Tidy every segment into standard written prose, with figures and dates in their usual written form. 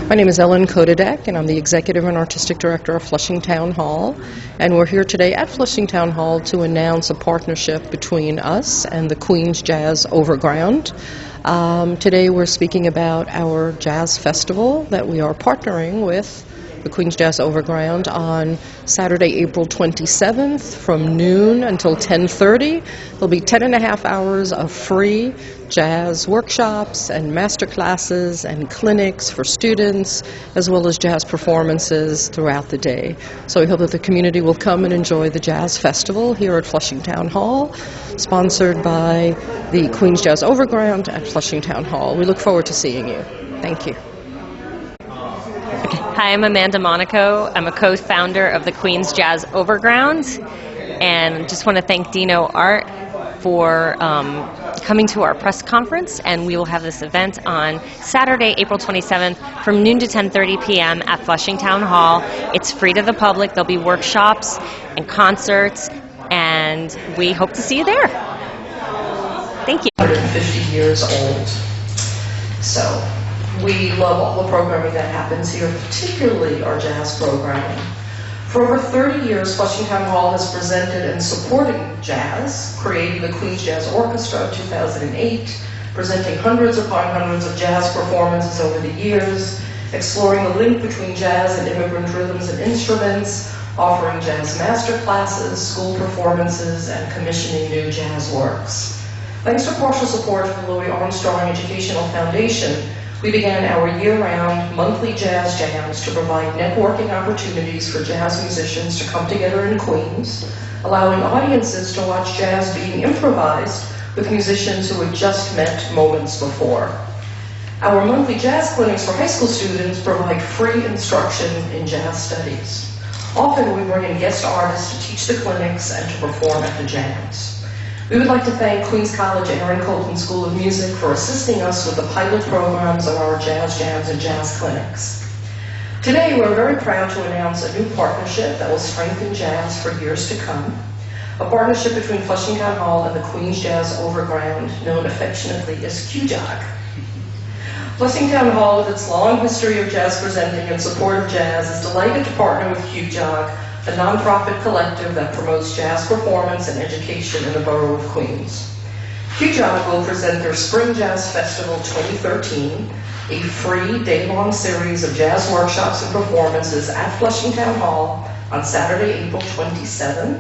My name is Ellen Kodadek, and I'm the Executive and Artistic Director of Flushing Town Hall. And we're here today at Flushing Town Hall to announce a partnership between us and the Queens Jazz Overground. Today we're speaking about our jazz festival that we are partnering with the Queens Jazz Overground on Saturday, April 27th from noon until 10:30. There'll be 10.5 hours of free jazz workshops and master classes and clinics for students, as well as jazz performances throughout the day. So we hope that the community will come and enjoy the Jazz Festival here at Flushing Town Hall, sponsored by the Queens Jazz Overground at Flushing Town Hall. We look forward to seeing you. Thank you. Hi, I'm Amanda Monaco. I'm a co-founder of the Queens Jazz Overground, and just want to thank Dino Art for coming to our press conference. And we will have this event on Saturday, April 27th from noon to 10:30 p.m. at Flushing Town Hall. It's free to the public. There'll be workshops and concerts, and we hope to see you there. Thank you. 150 years old. So we love all the programming that happens here, particularly our jazz programming. For over 30 years, Flushing Town Hall has presented and supported jazz, creating the Queens Jazz Orchestra in 2008, presenting hundreds upon hundreds of jazz performances over the years, exploring the link between jazz and immigrant rhythms and instruments, offering jazz master classes, school performances, and commissioning new jazz works. Thanks to partial support from the Louis Armstrong Educational Foundation, we began our year-round monthly jazz jams to provide networking opportunities for jazz musicians to come together in Queens, allowing audiences to watch jazz being improvised with musicians who had just met moments before. Our monthly jazz clinics for high school students provide free instruction in jazz studies. Often we bring in guest artists to teach the clinics and to perform at the jams. We would like to thank Queens College Aaron Copland School of Music for assisting us with the pilot programs of our jazz jams and jazz clinics. Today, we're very proud to announce a new partnership that will strengthen jazz for years to come. A partnership between Flushing Town Hall and the Queens Jazz Overground, known affectionately as QJOG. Flushing Town Hall, with its long history of jazz presenting and support of jazz, is delighted to partner with QJOG, a nonprofit collective that promotes jazz performance and education in the borough of Queens. QJOG will present their Spring Jazz Festival 2013, a free day-long series of jazz workshops and performances at Flushing Town Hall on Saturday, April 27,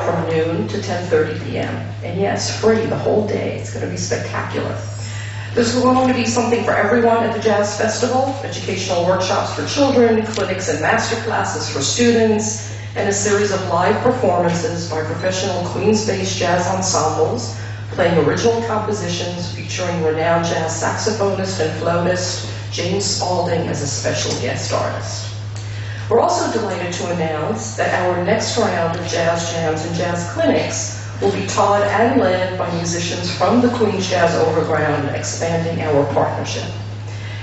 from noon to 10:30 p.m. And yes, free the whole day. It's going to be spectacular. There's going to be something for everyone at the Jazz Festival: educational workshops for children, clinics and master classes for students, and a series of live performances by professional Queens-based jazz ensembles playing original compositions featuring renowned jazz saxophonist and flautist James Spalding as a special guest artist. We're also delighted to announce that our next round of jazz jams and jazz clinics will be taught and led by musicians from the Queens Jazz Overground, expanding our partnership.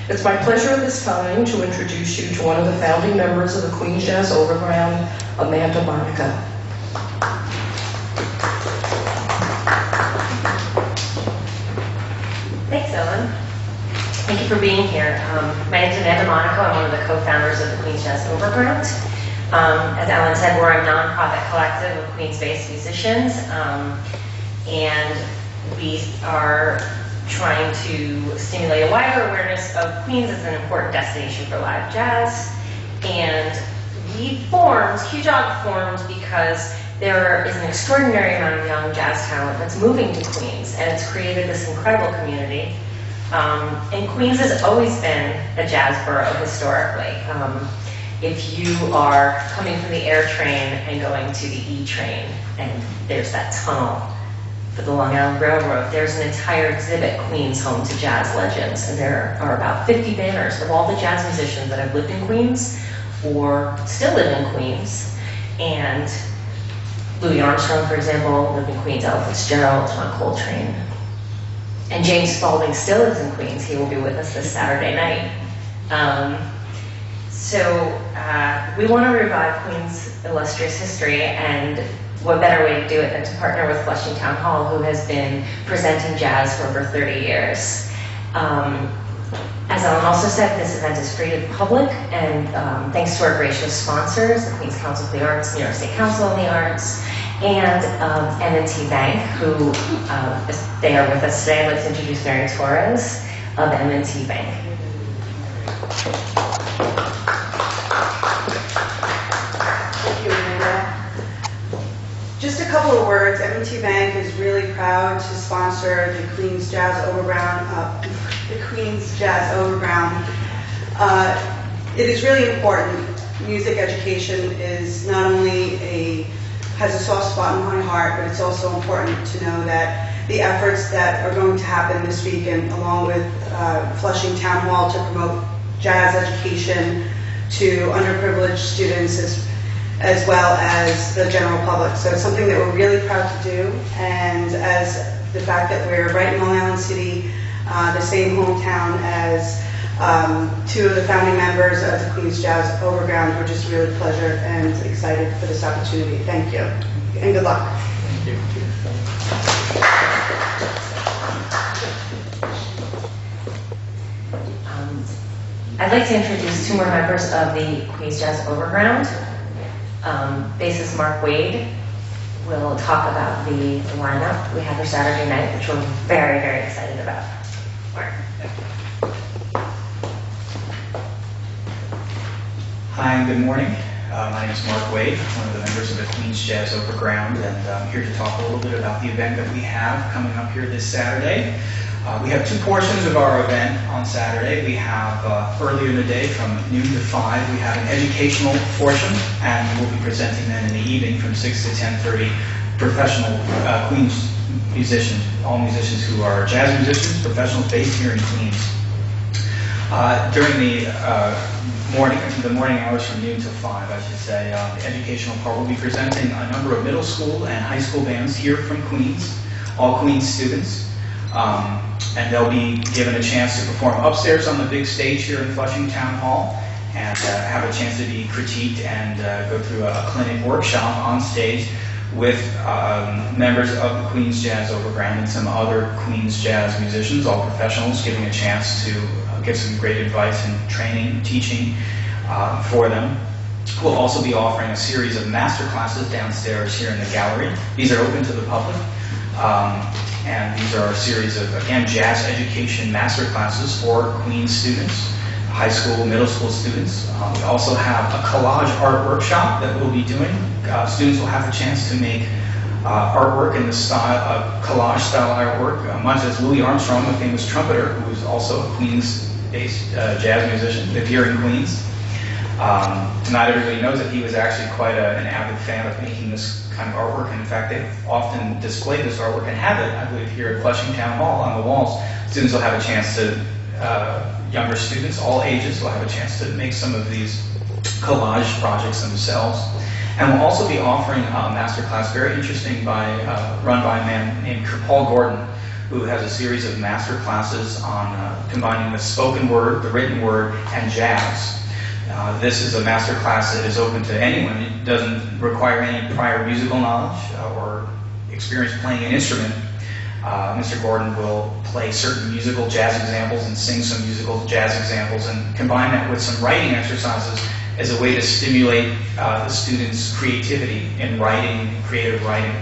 It's my pleasure at this time to introduce you to one of the founding members of the Queens Jazz Overground, Amanda Monaco. Thanks, Ellen. Thank you for being here. My name is Amanda Monaco. I'm one of the co-founders of the Queens Jazz Overground. As Ellen said, we're a nonprofit collective of Queens-based musicians, and we are trying to stimulate a wider awareness of Queens as an important destination for live jazz. And QJOG formed because there is an extraordinary amount of young jazz talent that's moving to Queens, and it's created this incredible community. And Queens has always been a jazz borough historically. If you are coming from the air train and going to the E train, and there's that tunnel for the Long Island Railroad, there's an entire exhibit, Queens Home to Jazz Legends, and there are about 50 banners of all the jazz musicians that have lived in Queens or still live in Queens. And Louis Armstrong, for example, lived in Queens, Ella Fitzgerald, John Coltrane. And James Spalding still lives in Queens. He will be with us this Saturday night. We want to revive Queens' illustrious history, and what better way to do it than to partner with Flushing Town Hall, who has been presenting jazz for over 30 years. As Ellen also said, this event is free to the public, and thanks to our gracious sponsors, the Queens Council of the Arts, New York State Council on the Arts, and M&T Bank, who they are with us today. I'd like to introduce Mary Torres of M&T Bank. Thank you, Amanda. Just a couple of words. M&T Bank is really proud to sponsor the Queens Jazz Overground. It is really important. Music education is not only has a soft spot in my heart, but it's also important to know that the efforts that are going to happen this weekend, along with Flushing Town Hall to promote jazz education to underprivileged students as well as the general public. So it's something that we're really proud to do, and as the fact that we're right in Long Island City, the same hometown as two of the founding members of the Queens Jazz Overground, we're just really pleasured and excited for this opportunity. Thank you, and good luck. Thank you. I'd like to introduce two more members of the Queens Jazz Overground. Bassist Mark Wade will talk about the lineup we have for Saturday night, which we're very, very excited about. Mark. Hi, good morning. My name is Mark Wade, one of the members of the Queens Jazz Overground, and I'm here to talk a little bit about the event that we have coming up here this Saturday. We have two portions of our event on Saturday. We have earlier in the day from noon to 5, we have an educational portion, and we'll be presenting then in the evening from 6 to 10:30 professional Queens musicians, all musicians who are jazz musicians, professionals based here in Queens. During the morning hours from noon to 5, I should say, the educational part will be presenting a number of middle school and high school bands here from Queens, all Queens students. And they'll be given a chance to perform upstairs on the big stage here in Flushing Town Hall, and have a chance to be critiqued and go through a clinic workshop on stage with members of the Queens Jazz Overground and some other Queens Jazz musicians, all professionals, giving a chance to give some great advice and training, teaching for them. We'll also be offering a series of master classes downstairs here in the gallery. These are open to the public. And these are a series of, again, jazz education master classes for Queens students, high school, middle school students. We also have a collage art workshop that we'll be doing. Students will have the chance to make artwork in the style of collage style artwork, much as Louis Armstrong, the famous trumpeter, who's also a Queens-based jazz musician, lives here in Queens. Not everybody knows that he was actually quite an avid fan of making this kind of artwork. And in fact, they often display this artwork and have it, I believe, here at Flushing Town Hall on the walls. Students will have a chance to, younger students, all ages, will have a chance to make some of these collage projects themselves. And we'll also be offering a master class, very interesting, run by a man named Paul Gordon, who has a series of master classes on combining the spoken word, the written word, and jazz. This is a master class that is open to anyone. It doesn't require any prior musical knowledge or experience playing an instrument. Mr. Gordon will play certain musical jazz examples and sing some musical jazz examples and combine that with some writing exercises as a way to stimulate the students' creativity in writing, creative writing.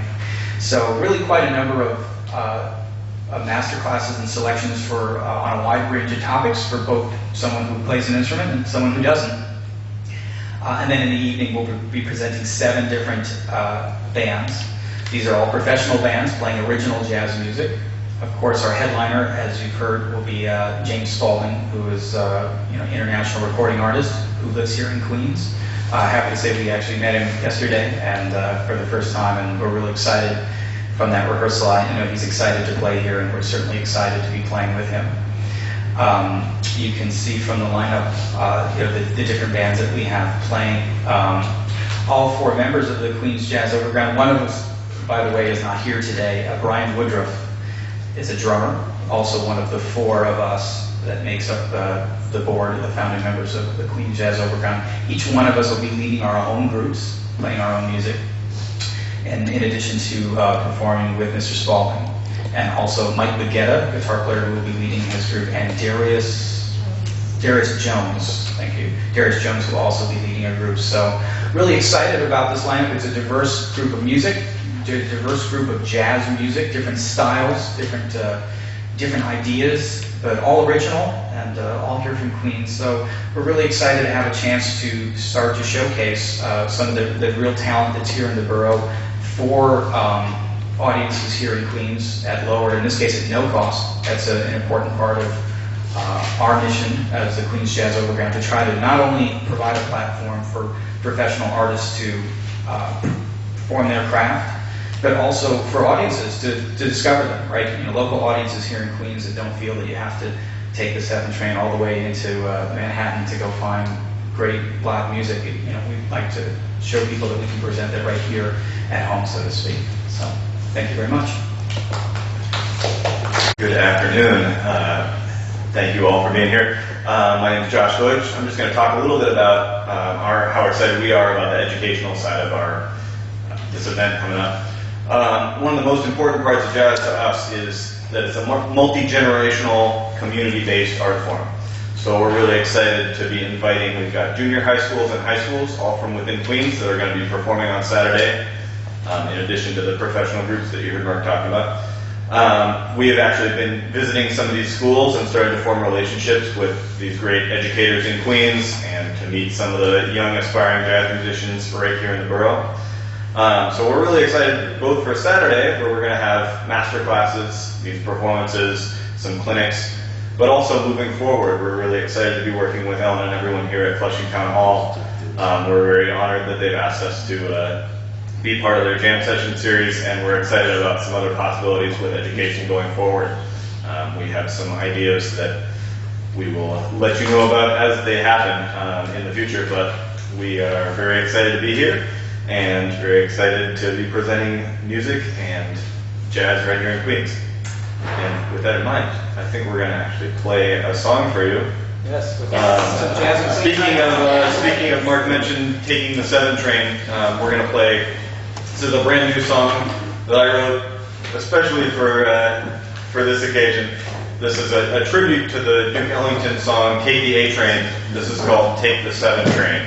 So really quite a number of master classes and selections for on a wide range of topics for both someone who plays an instrument and someone who doesn't. And then in the evening we'll be presenting 7 different bands. These are all professional bands playing original jazz music. Of course, our headliner, as you've heard, will be James Spalding, who is international recording artist who lives here in Queens. Happy to say we actually met him yesterday and for the first time, and we're really excited from that rehearsal. I know he's excited to play here, and we're certainly excited to be playing with him. You can see from the lineup, the different bands that we have playing. All 4 members of the Queens Jazz Overground. One of us, by the way, is not here today. Brian Woodruff is a drummer, also one of the 4 of us that makes up the board, the founding members of the Queens Jazz Overground. Each one of us will be leading our own groups, playing our own music, and in addition to performing with Mr. Spalding. And also Mike Bagetta, guitar player, who will be leading his group, and Darius Darius Jones. Thank you. Darius Jones will also be leading our group. So really excited about this lineup. It's a diverse group of music, diverse group of jazz music, different styles, different ideas, but all original and all here from Queens. So we're really excited to have a chance to start to showcase some of the real talent that's here in the borough for audiences here in Queens at low, or in this case at no cost. That's an important part of our mission as the Queens Jazz Overground, to try to not only provide a platform for professional artists to perform their craft, but also for audiences to discover them, right? You know, local audiences here in Queens that don't feel that you have to take the 7 train all the way into Manhattan to go find great live music. You know, we'd like to show people that we can present it right here at home, so to speak. So, thank you very much. Good afternoon. Thank you all for being here. My name is Josh Deutsch. I'm just going to talk a little bit about how excited we are about the educational side of this event coming up. One of the most important parts of jazz to us is that it's a multi-generational, community-based art form. So we're really excited to be inviting, we've got junior high schools and high schools, all from within Queens, that are going to be performing on Saturday, in addition to the professional groups that you heard Mark talking about. We have actually been visiting some of these schools and started to form relationships with these great educators in Queens, and to meet some of the young aspiring jazz musicians right here in the borough. So we're really excited both for Saturday, where we're going to have master classes, these performances, some clinics, but also moving forward, we're really excited to be working with Ellen and everyone here at Flushing Town Hall. We're very honored that they've asked us to be part of their jam session series, and we're excited about some other possibilities with education going forward. We have some ideas that we will let you know about as they happen in the future, but we are very excited to be here and very excited to be presenting music and jazz right here in Queens. And with that in mind, I think we're going to actually play a song for you. Yes. Speaking of Mark mentioned taking the 7 train, we're going to play. This is a brand new song that I wrote especially for this occasion. This is a tribute to the Duke Ellington song "Take the A Train." This is called "Take the 7 Train."